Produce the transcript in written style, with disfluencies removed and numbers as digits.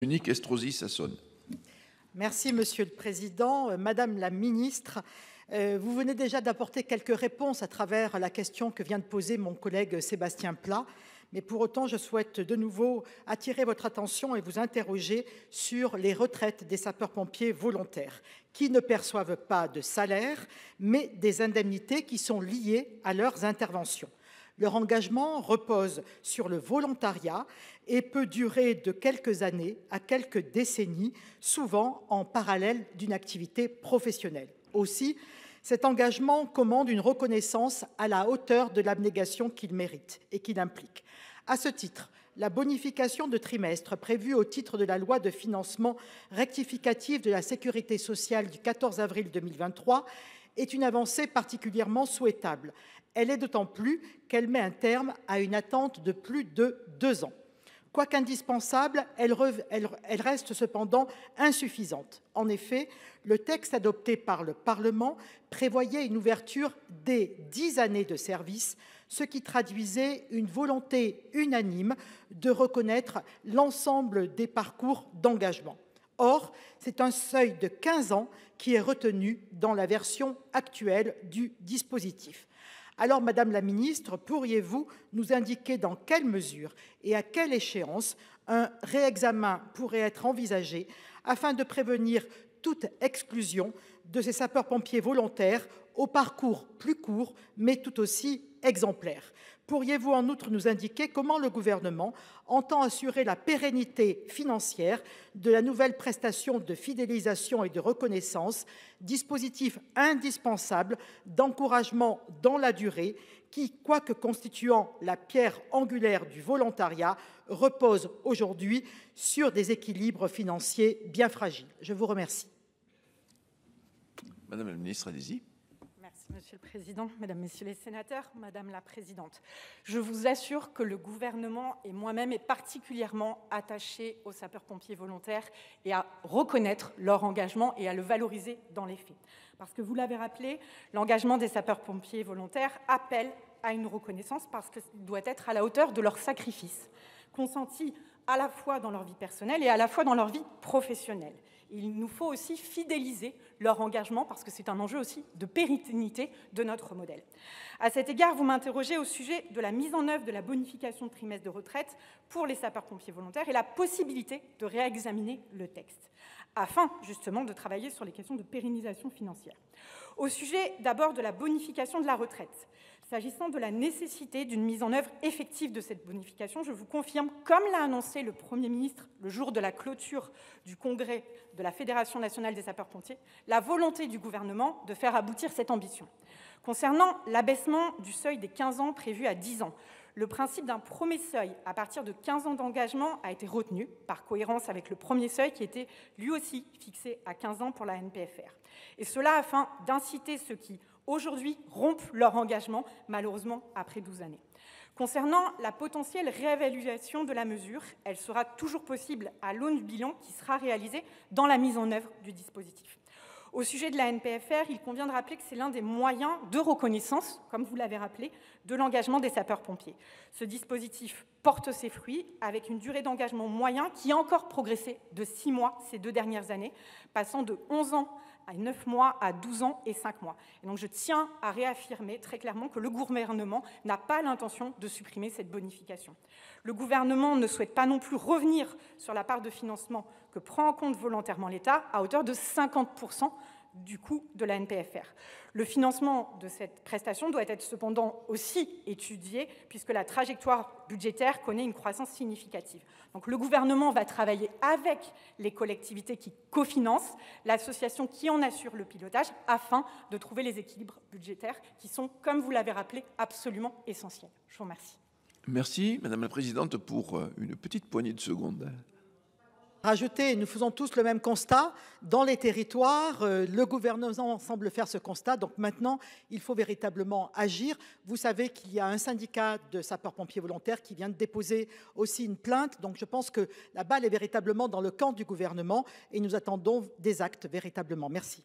Unique Estrosi Sassone. Merci, Monsieur le Président. Madame la Ministre, vous venez déjà d'apporter quelques réponses à travers la question que vient de poser mon collègue Sébastien Pla. Mais pour autant, je souhaite de nouveau attirer votre attention et vous interroger sur les retraites des sapeurs-pompiers volontaires qui ne perçoivent pas de salaire, mais des indemnités qui sont liées à leurs interventions. Leur engagement repose sur le volontariat et peut durer de quelques années à quelques décennies, souvent en parallèle d'une activité professionnelle. Aussi, cet engagement commande une reconnaissance à la hauteur de l'abnégation qu'il mérite et qu'il implique. À ce titre, la bonification de trimestre prévue au titre de la loi de financement rectificative de la sécurité sociale du 14 avril 2023 est une avancée particulièrement souhaitable. Elle est d'autant plus qu'elle met un terme à une attente de plus de 2 ans. Quoique indispensable, elle reste cependant insuffisante. En effet, le texte adopté par le Parlement prévoyait une ouverture dès 10 années de service, ce qui traduisait une volonté unanime de reconnaître l'ensemble des parcours d'engagement. Or, c'est un seuil de 15 ans qui est retenu dans la version actuelle du dispositif. Alors, Madame la Ministre, pourriez-vous nous indiquer dans quelle mesure et à quelle échéance un réexamen pourrait être envisagé afin de prévenir toute exclusion de ces sapeurs-pompiers volontaires au parcours plus court, mais tout aussi exemplaire? Pourriez-vous en outre nous indiquer comment le gouvernement entend assurer la pérennité financière de la nouvelle prestation de fidélisation et de reconnaissance, dispositif indispensable d'encouragement dans la durée qui, quoique constituant la pierre angulaire du volontariat, repose aujourd'hui sur des équilibres financiers bien fragiles? Je vous remercie. Madame la Ministre, allez-y. Monsieur le Président, Mesdames, Messieurs les sénateurs, Madame la Présidente, je vous assure que le gouvernement et moi-même est particulièrement attachés aux sapeurs-pompiers volontaires et à reconnaître leur engagement et à le valoriser dans les faits. Parce que vous l'avez rappelé, l'engagement des sapeurs-pompiers volontaires appelle à une reconnaissance parce qu'il doit être à la hauteur de leur sacrifice, consenti à la fois dans leur vie personnelle et à la fois dans leur vie professionnelle. Il nous faut aussi fidéliser leur engagement parce que c'est un enjeu aussi de pérennité de notre modèle. À cet égard, vous m'interrogez au sujet de la mise en œuvre de la bonification de trimestre de retraite pour les sapeurs-pompiers volontaires et la possibilité de réexaminer le texte, afin justement de travailler sur les questions de pérennisation financière. Au sujet d'abord de la bonification de la retraite, s'agissant de la nécessité d'une mise en œuvre effective de cette bonification, je vous confirme, comme l'a annoncé le Premier ministre le jour de la clôture du congrès de la Fédération nationale des sapeurs-pompiers, la volonté du gouvernement de faire aboutir cette ambition. Concernant l'abaissement du seuil des 15 ans prévu à 10 ans, le principe d'un premier seuil à partir de 15 ans d'engagement a été retenu, par cohérence avec le premier seuil qui était lui aussi fixé à 15 ans pour la NPFR. Et cela afin d'inciter ceux qui, aujourd'hui, rompent leur engagement, malheureusement, après 12 années. Concernant la potentielle réévaluation de la mesure, elle sera toujours possible à l'aune du bilan qui sera réalisé dans la mise en œuvre du dispositif. Au sujet de la NPFR, il convient de rappeler que c'est l'un des moyens de reconnaissance, comme vous l'avez rappelé, de l'engagement des sapeurs-pompiers. Ce dispositif porte ses fruits avec une durée d'engagement moyen qui a encore progressé de 6 mois ces 2 dernières années, passant de 11 ans à 9 mois, à 12 ans et 5 mois. Et donc je tiens à réaffirmer très clairement que le gouvernement n'a pas l'intention de supprimer cette bonification. Le gouvernement ne souhaite pas non plus revenir sur la part de financement que prend en compte volontairement l'État à hauteur de 50% du coût de la NPFR. Le financement de cette prestation doit être cependant aussi étudié puisque la trajectoire budgétaire connaît une croissance significative. Donc le gouvernement va travailler avec les collectivités qui cofinancent, l'association qui en assure le pilotage afin de trouver les équilibres budgétaires qui sont, comme vous l'avez rappelé, absolument essentiels. Je vous remercie. Merci, Madame la Présidente, pour une petite poignée de secondes. Rajouter, nous faisons tous le même constat dans les territoires. Le gouvernement semble faire ce constat. Donc maintenant, il faut véritablement agir. Vous savez qu'il y a un syndicat de sapeurs-pompiers volontaires qui vient de déposer aussi une plainte. Donc je pense que la balle est véritablement dans le camp du gouvernement et nous attendons des actes véritablement. Merci.